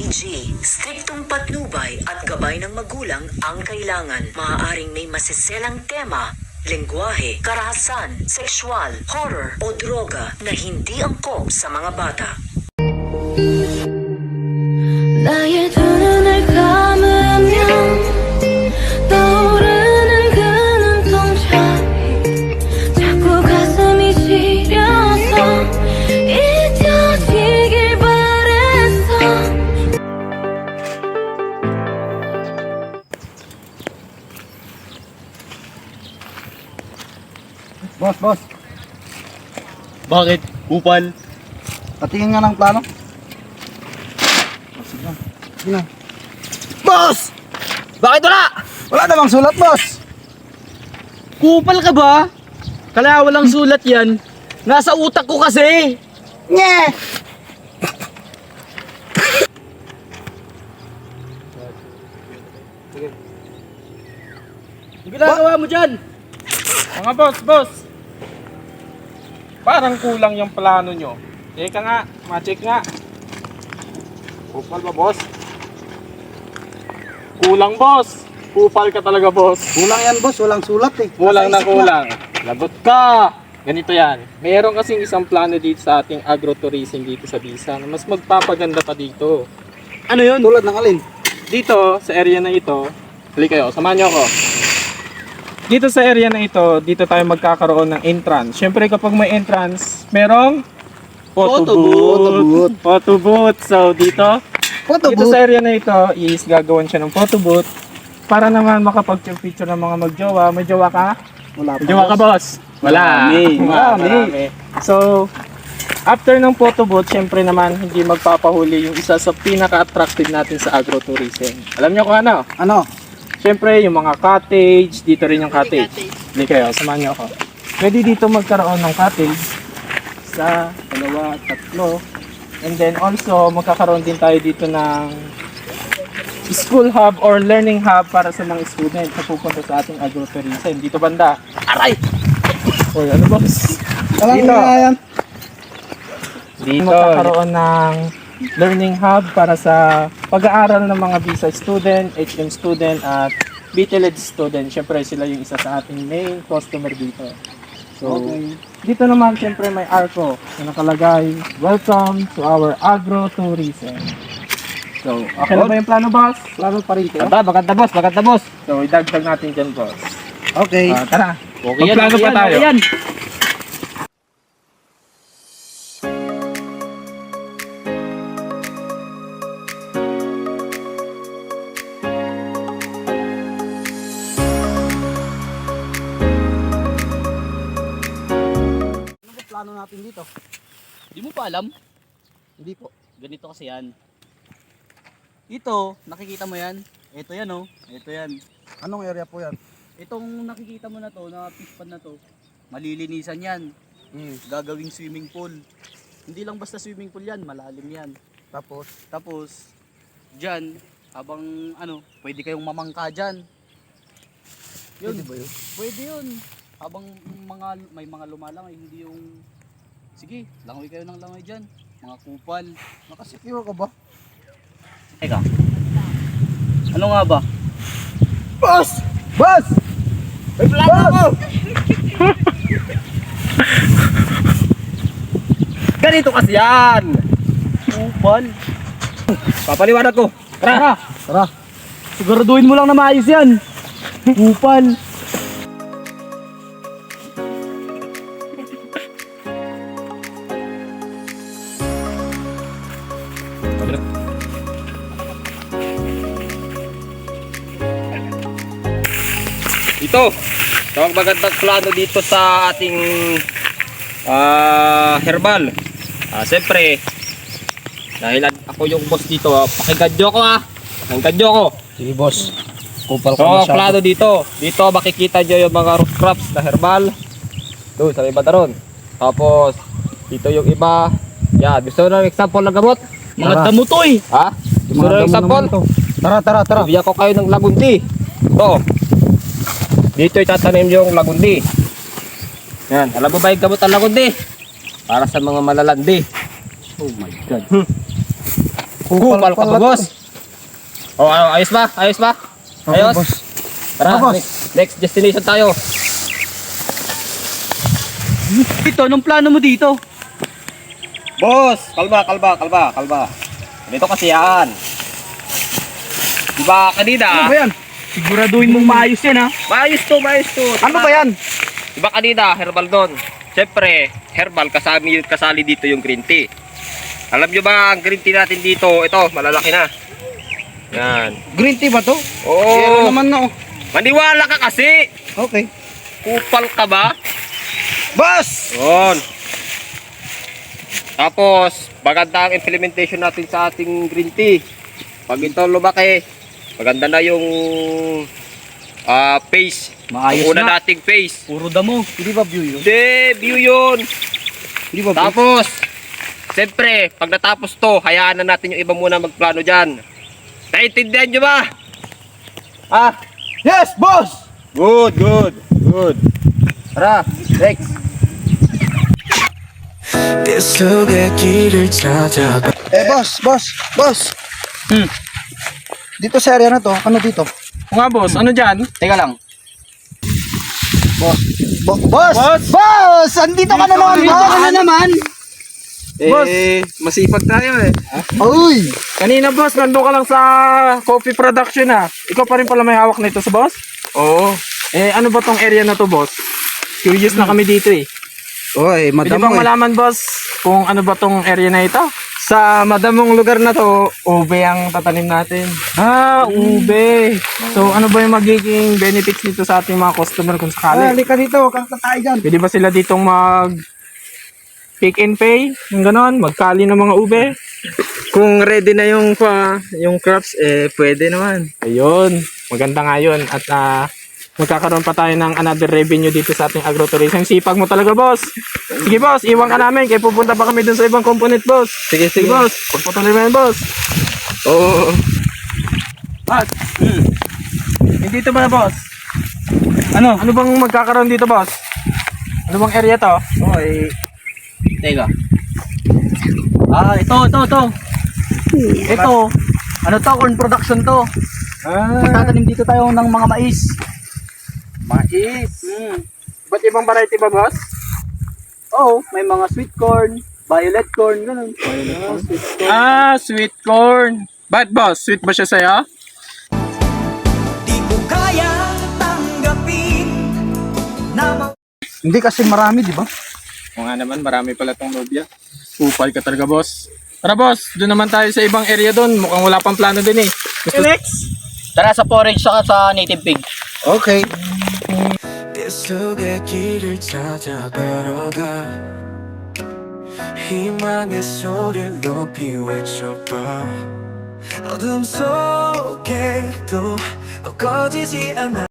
PG, striktong patnubay at gabay ng magulang ang kailangan. Maaaring may masiselang tema, lengguwahe, karahasan, sexual, horror o droga na hindi angkop sa mga bata. 나의 두 눈을 감으면 떠오르는 그 눈동자 자꾸 가슴이 시려서 잊혀지길 바랬어. Boss. Bakit? Kupal? Patingin nga ng plano. Sige na. Boss! Bakit wala? Wala namang sulat, boss. Kupal ka ba? Kaya walang sulat yan. Nasa utak ko kasi. Nye! Ang ginagawa mo dyan? Mga boss. Parang kulang yung plano nyo. Teka nga, ma-check nga. Kupal ba, boss? Kulang, boss. Kupal ka talaga, boss. Kulang yan, boss. Walang sulat eh. Kulang na Nasa isip kulang. Lagot ka! Ganito yan. Mayroon kasing isang plano dito sa ating agrotourism dito sa Bisan. Mas magpapaganda pa dito. Ano yun? Tulad ng alin? Dito, sa area na ito, hali kayo, samahan nyo ako. Dito sa area na ito, dito tayo magkakaroon ng entrance. Siyempre kapag may entrance, merong photo booth. Photo booth. So dito sa area na ito is gagawin siya ng photo booth para naman makapag-picture ng mga magjowa. May jowa ka? Wala pa, Jowa ka, boss? Wala. Marami. So, after ng photo booth, syempre naman hindi magpapahuli yung isa sa pinaka-attractive natin sa agrotourism. Alam niyo kung ano? Ano? Siyempre, yung mga cottage, dito rin yung cottage. Hindi kayo, samahan niyo ako. Pwede dito magkaroon ng cottage sa dalawa, tatlo. And then also, magkakaroon din tayo dito ng school hub or learning hub para sa mga student na pupunta sa ating agrotourism. Dito banda. Aray! Uy, ano ba? Walang Dito. nga yan. Dito. Magkakaroon ng learning hub para sa pag-aaral ng mga visa student, HM student at BTLED student. Siyempre sila yung isa sa ating main customer dito. So, dito naman siyempre may arco na nakalagay, "Welcome to our agrotourism." So, okay na ba yung plano, boss? Plano pa rin kayo. Maganda boss. So, idagdag natin dyan, boss. Okay. Tara, Okay yan, magplano pa tayo. Okay yan. Ano ba plano natin dito? Di mo pa alam? Hindi po. Ganito kasi yan. Ito, nakikita mo yan? Ito yan oh. Ito yan. Anong area po yan? Itong nakikita mo na to, na fish pond na to, malilinisan yan. Gagawing swimming pool. Hindi lang basta swimming pool yan, malalim yan. Tapos, Dyan, habang pwede kayong mamangka dyan. Yun, pwede ba yun? pwede yun. Habang may mga lumalangoy, hindi yung, sige, langoy kayo ng langoy dyan. Mga kupal. Nakasecure ka ba? Teka, ano nga ba? Boss! Boss! May plano ko! Ganito kasi yan! Kupal. Papaliwanag ko. Tara! Tara. Siguraduhin mo lang na maayos yan. Kupal. Ito ang magandang plano dito sa ating herbal. Siyempre, dahil ako yung boss dito, pakinggan nyo ko Pakinggan nyo ko. Sige, boss. Kupal ka So, ang masyado. plano dito makikita nyo yung mga root crops na herbal. Doon, sa iba daron. Tapos, dito yung iba. Yan, gusto nyo ng example ng gamot? Mga Tara. damutoy. Ha? Gusto nyo ng example? Tara. Bibigyan ko kayo ng lagundi. Ito. Dito itatanim yung lagundi. Yan, alam mo ba yung gamot ng lagundi? Para sa mga malalandi. Oh my God. Kupal ka ba, boss? Oh, ano, ayos ba? Ayos ba? Okay, Ayos? boss. Tara, boss. next destination tayo. Ito, anong plano mo dito? Boss, kalba. Dito kasi yan. Diba kanina? Ano ba yan? Siguraduhin mong maayos yan ha. Maayos to. Ano ba yan? Diba kanina, herbal doon. Siyempre, herbal, kasali dito yung green tea. Alam nyo ba, ang green tea natin dito, ito, malalaki na. Yan. Green tea ba to? Oo. naman na, oh. Maniwala ka kasi. Okay. Kupal ka ba? Boss! Yun. Tapos, maganda ang implementation natin sa ating green tea. Pag ito lumaki, maganda na yung face. Maayos Ang una na. nating face. Puro damo. Hindi ba view yun? Hindi, view yun. Hindi ba, boss? Tapos, siyempre, pag natapos to, hayaan na natin yung iba muna magplano dyan. Naintindihan nyo ba? Ah, Yes, boss! good. Tara, next. Boss. Dito sa area na to, ano dito? O nga boss, ano dyan? Teka lang. Boss! Andito ka na naman, boss! naman? Boss, masipag tayo eh. Uy! Kanina boss, nandun ka lang sa coffee production ah. Ikaw pa rin pala may hawak nito sa boss? Oo. Ano ba tong area na to boss? Curious na kami dito eh. Oy, Pwede bang malaman boss kung ano ba tong area na ito? Sa madamong lugar na to, ube ang tatanim natin. Ube. So ano ba yung magiging benefits nito sa ating mga customer kung sakali? Halika dito, kakatayo dyan. Pwede ba sila ditong mag pick and pay? Yung ganon, magkali ng mga ube? Kung ready na yung crops, pwede naman. Ayun, maganda nga yun. At magkakaroon pa tayo ng another revenue dito sa ating agrotourism. Sipag mo talaga, boss. Sige, boss, iwan ka namin. Kaya pupunta pa kami dun sa ibang component, boss. Sige, boss. Pagpatuloy mo yan, boss. Oo. Boss. Dito ba, boss? Ano bang magkakaroon dito, boss? Ano bang area to? Teka. Ito. Ito. Ano to? Corn production to. Tatanim dito tayo ng mga mais. Mais. Ba't ibang variety ba, boss? Oo, may mga sweet corn, violet corn, ganun. Sweet corn. Ba't, boss? Sweet ba siya sa'yo? Hindi kasi marami, di ba? Oo nga naman, marami pala tong lobya. Kupal ka talaga, boss. Tara, boss. Doon naman tayo sa ibang area doon. Mukhang wala pang plano din eh. Next! Tara sa forage saka sa native pig. Okay. 속의 길을 찾아 걸어가 희망의 소리를 높이 외쳐봐 어둠 속에도 꺼지지 않아